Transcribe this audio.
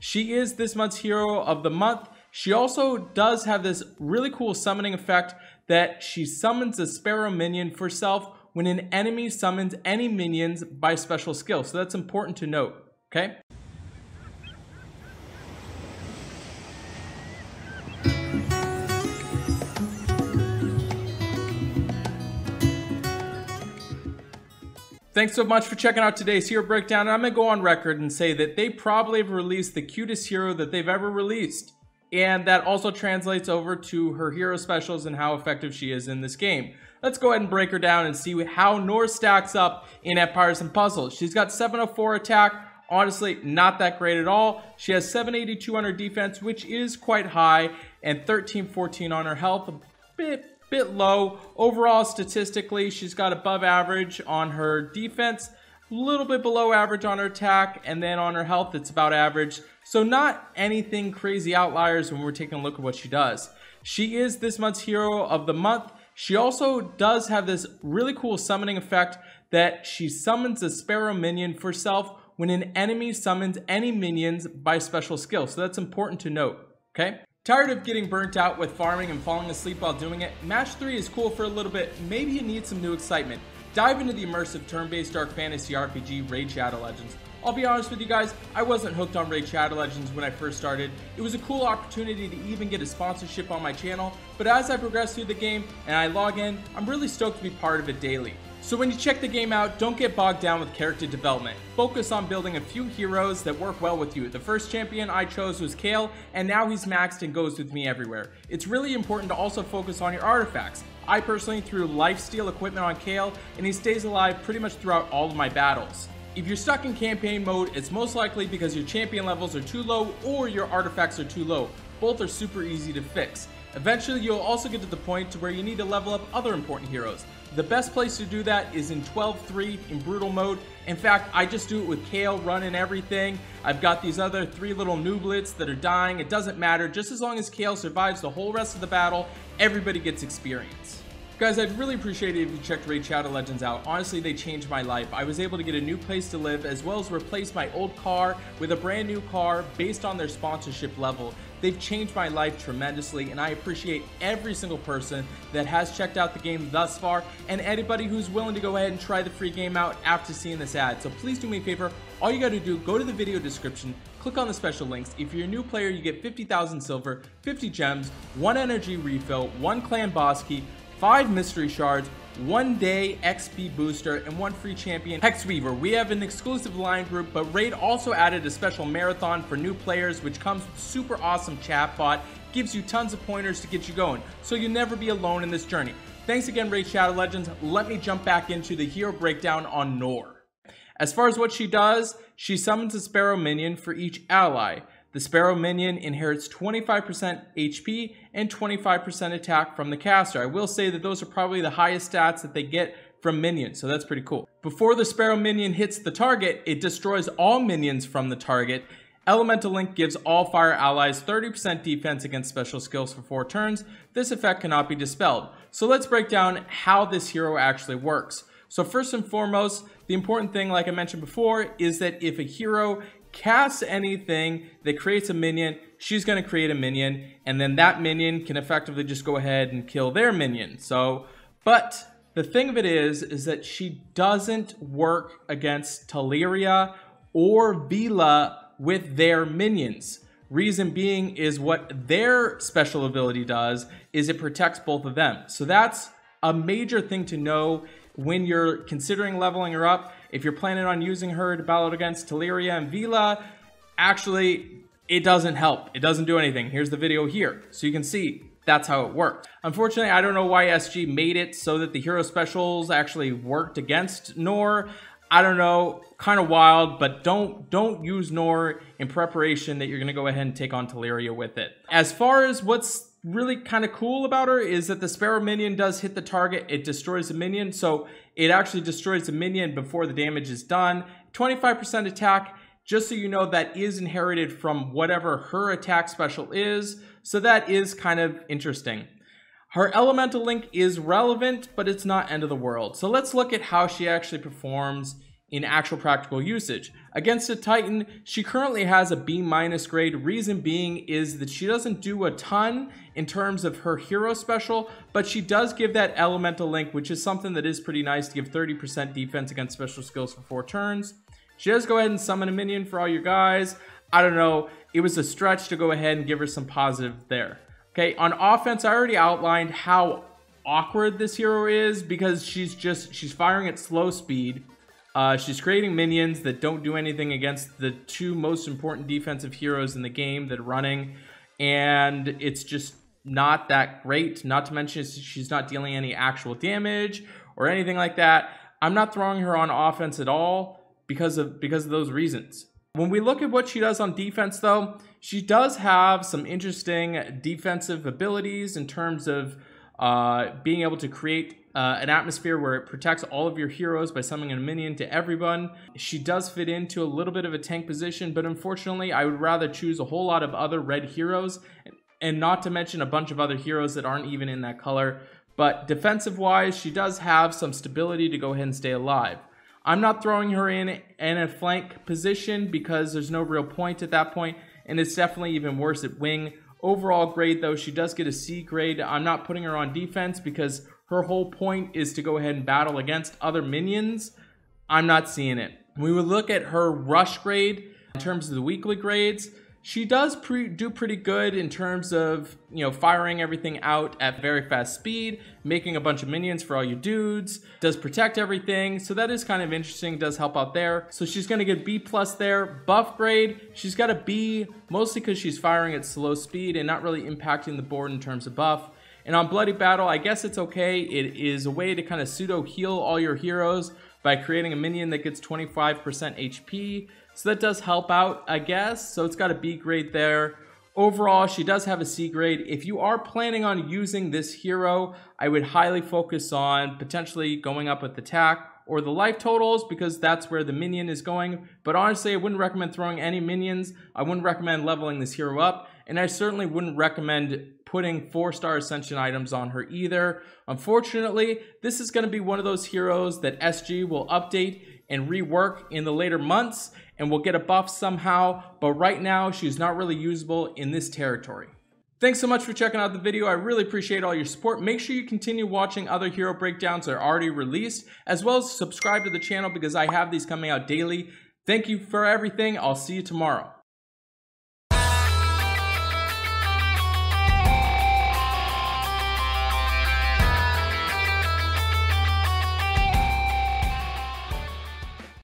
She is this month's hero of the month. She also does have this really cool summoning effect that she summons a sparrow minion for self when an enemy summons any minions by special skill. So that's important to note, okay? Thanks so much for checking out today's hero breakdown. I'm going to go on record and say that they probably have released the cutest hero that they've ever released. And that also translates over to her hero specials and how effective she is in this game. Let's go ahead and break her down and see how Noor stacks up in Empires and Puzzles. She's got 704 attack. Honestly, not that great at all. She has 782 on her defense, which is quite high, and 1314 on her health. A bit low. Overall, statistically, she's got above average on her defense, a little bit below average on her attack, and then on her health, it's about average. So not anything crazy outliers when we're taking a look at what she does. She is this month's hero of the month. She also does have this really cool summoning effect that she summons a sparrow minion for self when an enemy summons any minions by special skill. So that's important to note, okay? Tired of getting burnt out with farming and falling asleep while doing it? Match 3 is cool for a little bit. Maybe you need some new excitement. Dive into the immersive turn-based dark fantasy RPG Raid Shadow Legends. I'll be honest with you guys, I wasn't hooked on Raid Shadow Legends when I first started. It was a cool opportunity to even get a sponsorship on my channel, but as I progress through the game and I log in, I'm really stoked to be part of it daily. So when you check the game out, don't get bogged down with character development. Focus on building a few heroes that work well with you. The first champion I chose was Kale, and now he's maxed and goes with me everywhere. It's really important to also focus on your artifacts. I personally threw lifesteal equipment on Kale, and he stays alive pretty much throughout all of my battles. If you're stuck in campaign mode, it's most likely because your champion levels are too low or your artifacts are too low. Both are super easy to fix. Eventually, you'll also get to the point to where you need to level up other important heroes. The best place to do that is in 12-3 in brutal mode. In fact, I just do it with Kale running everything. I've got these other 3 little nooblets that are dying. It doesn't matter. Just as long as Kale survives the whole rest of the battle, everybody gets experience. Guys, I'd really appreciate it if you checked Raid Shadow Legends out. Honestly, they changed my life. I was able to get a new place to live as well as replace my old car with a brand new car based on their sponsorship level. They've changed my life tremendously, and I appreciate every single person that has checked out the game thus far and anybody who's willing to go ahead and try the free game out after seeing this ad. So please do me a favor. All you got to do, go to the video description, click on the special links. If you're a new player, you get 50,000 silver, 50 gems, 1 energy refill, 1 clan boss key, 5 mystery shards, 1 day XP booster, and 1 free champion Hex Weaver. We have an exclusive line group, but Raid also added a special marathon for new players, which comes with super awesome chatbot, gives you tons of pointers to get you going, so you'll never be alone in this journey. Thanks again, Raid Shadow Legends. Let me jump back into the hero breakdown on Noor. As far as what she does, she summons a sparrow minion for each ally. The sparrow minion inherits 25% HP and 25% attack from the caster. I will say that those are probably the highest stats that they get from minions, so that's pretty cool. Before the sparrow minion hits the target, it destroys all minions from the target. Elemental Link gives all fire allies 30% defense against special skills for 4 turns. This effect cannot be dispelled. So let's break down how this hero actually works. So first and foremost, the important thing, like I mentioned before, is that if a hero casts anything that creates a minion, she's going to create a minion, and then that minion can effectively just go ahead and kill their minion. But the thing of it is that she doesn't work against Teleria or Vila with their minions. Reason being is what their special ability does is it protects both of them. So that's a major thing to know when you're considering leveling her up. If you're planning on using her to battle against Teleria and Vila, actually, it doesn't help. It doesn't do anything. Here's the video here, so you can see that's how it worked. Unfortunately, I don't know why SG made it so that the hero specials actually worked against Noor. I don't know, kind of wild, but don't use Noor in preparation that you're gonna go ahead and take on Teleria with it. As far as what's really kind of cool about her is that the sparrow minion does hit the target, it destroys the minion, so it actually destroys the minion before the damage is done. 25% attack, just so you know, that is inherited from whatever her attack special is, so that is kind of interesting. Her elemental link is relevant, but it's not end of the world. So let's look at how she actually performs in actual practical usage. Against a Titan, she currently has a B- grade. Reason being is that she doesn't do a ton in terms of her hero special, but she does give that elemental link, which is something that is pretty nice to give 30% defense against special skills for 4 turns. She does go ahead and summon a minion for all you guys. I don't know, it was a stretch to go ahead and give her some positive there. Okay, on offense, I already outlined how awkward this hero is because she's firing at slow speed. She's creating minions that don't do anything against the 2 most important defensive heroes in the game that are running, and it's just not that great. Not to mention she's not dealing any actual damage or anything like that. I'm not throwing her on offense at all because of those reasons. When we look at what she does on defense, though, she does have some interesting defensive abilities in terms of being able to create an atmosphere where it protects all of your heroes by summoning a minion to everyone. She does fit into a little bit of a tank position, but unfortunately, I would rather choose a whole lot of other red heroes, and not to mention a bunch of other heroes that aren't even in that color. But defensive-wise, she does have some stability to go ahead and stay alive. I'm not throwing her in a flank position because there's no real point at that point, and it's definitely even worse at wing. Overall grade, though, she does get a C grade. I'm not putting her on defense because her whole point is to go ahead and battle against other minions. I'm not seeing it. When we look at her rush grade in terms of the weekly grades, she does do pretty good in terms of, firing everything out at very fast speed, making a bunch of minions for all you dudes, does protect everything, so that is kind of interesting, does help out there. So she's going to get B+ there. Buff grade, she's got a B, mostly because she's firing at slow speed and not really impacting the board in terms of buff. And on Bloody Battle, I guess it's okay. It is a way to kind of pseudo heal all your heroes by creating a minion that gets 25% HP. So that does help out, I guess. So it's got a B grade there. Overall, she does have a C grade. If you are planning on using this hero, I would highly focus on potentially going up with attack or the life totals because that's where the minion is going. But honestly, I wouldn't recommend throwing any minions. I wouldn't recommend leveling this hero up. And I certainly wouldn't recommend putting 4-star Ascension items on her either. Unfortunately, this is going to be one of those heroes that SG will update and rework in the later months and will get a buff somehow, but right now she's not really usable in this territory. Thanks so much for checking out the video. I really appreciate all your support. Make sure you continue watching other hero breakdowns that are already released, as well as subscribe to the channel because I have these coming out daily. Thank you for everything. I'll see you tomorrow.